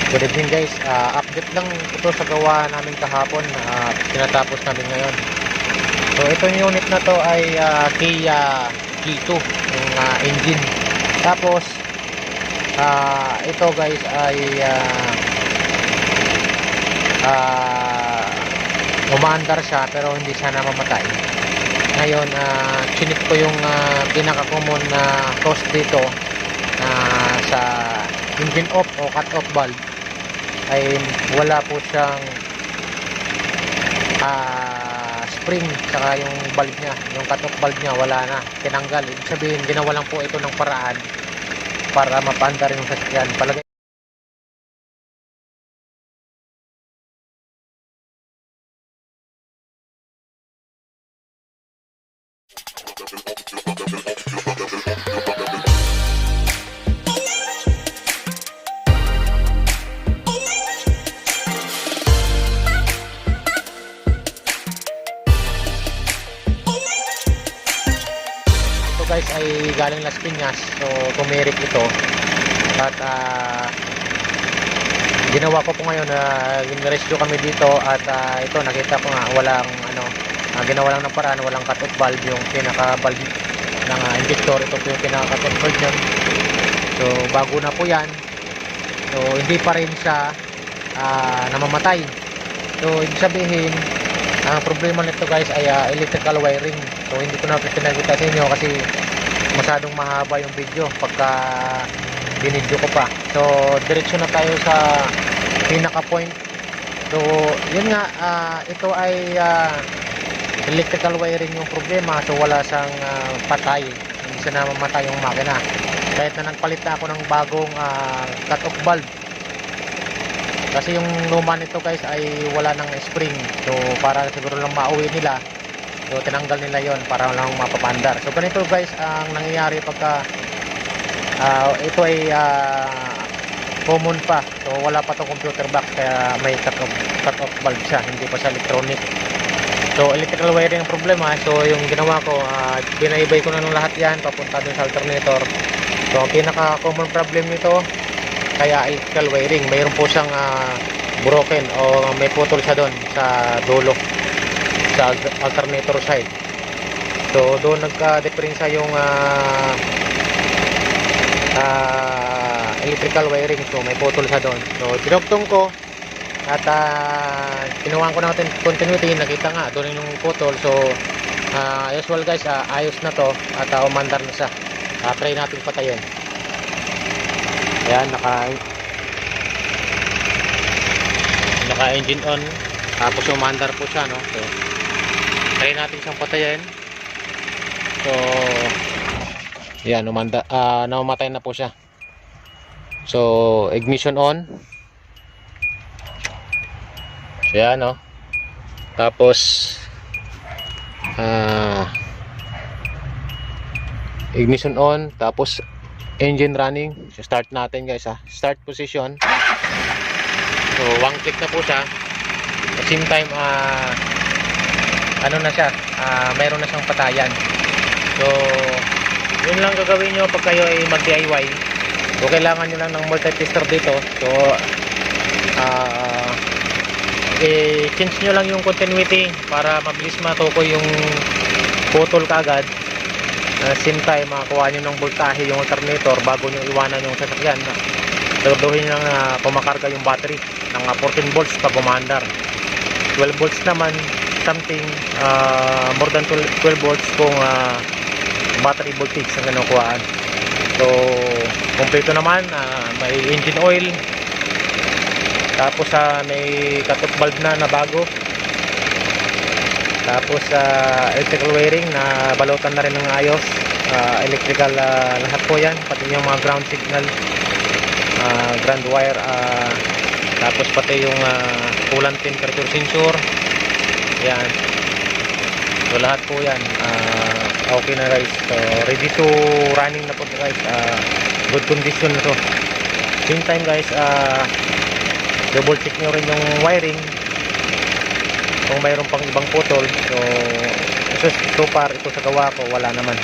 Good evening guys, update lang ito sa gawa namin kahapon, tinatapos namin ngayon. So itong unit na to ay Kia G2 yung engine. Tapos ito guys ay umaandar siya pero hindi siya namamatay. Ngayon chinik ko yung pinaka-common na cause dito sa engine off o cut off valve ay wala po siyang spring, saka yung valve niya, yung cut off valve niya wala na, tinanggal. Ibig sabihin ginawa lang po ito ng paraan para mapaandar yung sasakyan. Palagay ito guys ay galing Las Piñas, so tumirik ito at ginawa ko po ngayon na rescue kami dito at ito nakita ko nga walang ginawa lang ng paraan, walang cut off valve, yung pinaka valve ng injector. Ito po yung pinaka cut off valve niyan, so bago na po yan, so hindi pa rin siya namamatay. So ibig sabihin ang problema nito guys ay electrical wiring. So hindi ko na pinakita sa inyo kasi masyadong mahaba yung video pagka binidyo ko pa. So diretso na tayo sa pinaka point. So yun nga, ito ay electrical wiring yung problema. So wala siyang patay, hindi siya namamatay yung makina kahit na nagpalit na ako ng bagong cut off valve. Kasi yung luma nito guys ay wala ng spring, so para siguro lang mauwi nila, so tinanggal nila yon para lang mapapandar. So ganito guys ang nangyayari pagka ito ay common pa, so wala pa tong computer box, kaya may cut off valve siya, hindi pa siya electronic. So electrical wiring ang problema. So yung ginawa ko, binaybay ko na ng lahat yan papunta dun sa alternator. So ang pinaka common problem nito kaya electrical wiring, mayroon po siyang broken o may putol siya doon sa dulo sa alternator side. So doon nagka-diferensya yung electrical wiring, so may putol siya doon. So dinugtong ko at kinuhaan ko natin continuity, nakita nga doon yung putol. So usual guys, ayos na to at umandar na siya. Try natin patayin. Ayan, naka engine on, tapos umandar po siya, no? So try natin siyang patayin. So ayan, namamatay na po siya. So ignition on. So ayan, no? Tapos ignition on, tapos engine running. So start natin guys, start position. So one click na po siya. At the same time ano na siya, mayroon na siyang patayan. So yun lang gagawin nyo pag kayo ay mag DIY. So kailangan nyo lang ng multi-tester dito. So i-change nyo lang yung continuity para mabilis matukoy yung putol kaagad. Same time makakuha nyo ng voltahe yung alternator bago nyo iwanan yung sasakyan. Siguraduhin nyo lang kumakarga yung battery ng 14 volts pag umandar. 12 volts naman something, more than 12 volts kung battery voltage ang kinukuhaan. So kompleto naman, may engine oil, tapos may cut off valve na bago, tapos electrical wiring na balutan na rin ng ayos, electrical lahat po yan, pati yung mga ground signal, ground wire, tapos pati yung coolant temperature sensor yan. So lahat po yan okay na guys. So ready to running na po guys, good condition na to. Same time guys, double check nyo rin yung wiring kung mayroon pang ibang putol. So far ito sa gawa ko wala naman.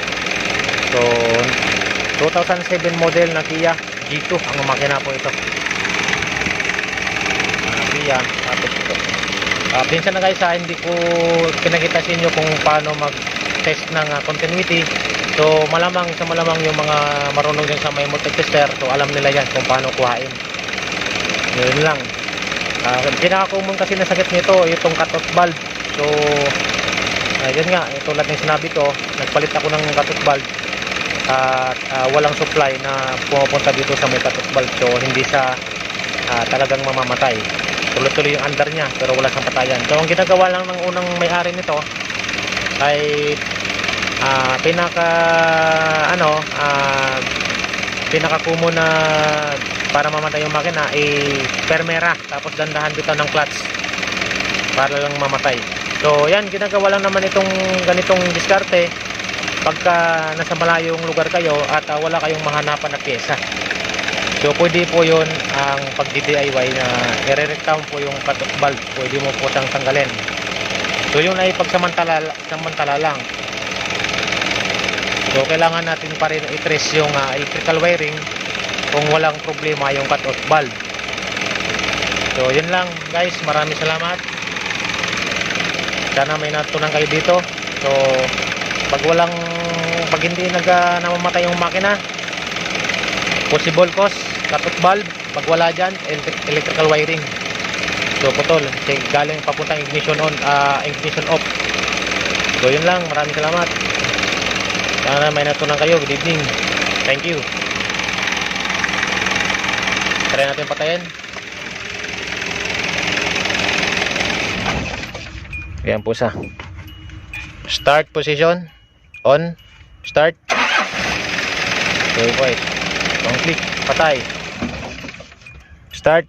So 2007 model na Kia G2 ang makina po ito. baterya. Tapos ito. Pinsan na guys, hindi ko pinakita sa inyo kung paano mag-test ng continuity. So malamang yung mga marunong din sa may multi-tester, so alam nila yan kung paano kuhain. Yun lang. Pinaka-common kasi na sakit nito, itong cut-off valve. So yun nga, tulad ng sinabi ko, nagpalit ako ng cut-off valve at walang supply na pumupunta dito sa may cut-off valve. So hindi siya talagang mamamatay. Tuloy-tuloy yung under niya pero wala siyang patayan. So ang ginagawa lang ng unang may-ari nito ay pinaka-common na para mamatay yung makina ay permera, tapos dandahan bitaw ng clutch para lang mamatay. So yan, ginagawa lang naman itong ganitong diskarte pagka nasa malayong lugar kayo at wala kayong mahanapan na pyesa. So pwede po yun ang pag-DIY na i-re-recount po yung cut-off valve, pwede mo po siyang tanggalin. So yun ay pagsamantala lang. So kailangan natin pa rin i-trace yung electrical wiring kung walang problema yung cut-off valve. So yun lang guys, maraming salamat. Sana may natutunan kayo dito. So pag hindi namamatay yung makina, possible cause cut-off valve. Pag wala dyan, electrical wiring. So putol, galing papuntang ignition on, ignition off. So yun lang, maraming salamat. Sana may natutunan kayo. Good evening. Thank you. Try natin patayin. Ayan po sa start position. On. Start. So wait. Long click. Patay. Start.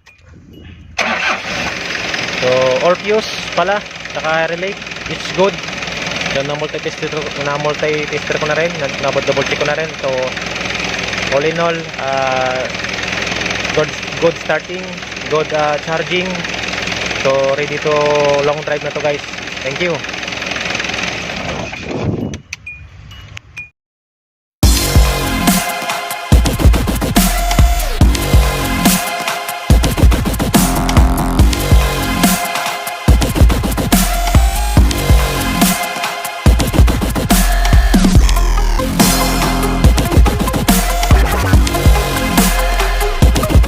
So all fuse pala. Saka relay. It's good. So na-multi-tester ko na rin. Double check ko na rin. So all in all, good starting, good charging. So ready to long drive na to guys. Thank you.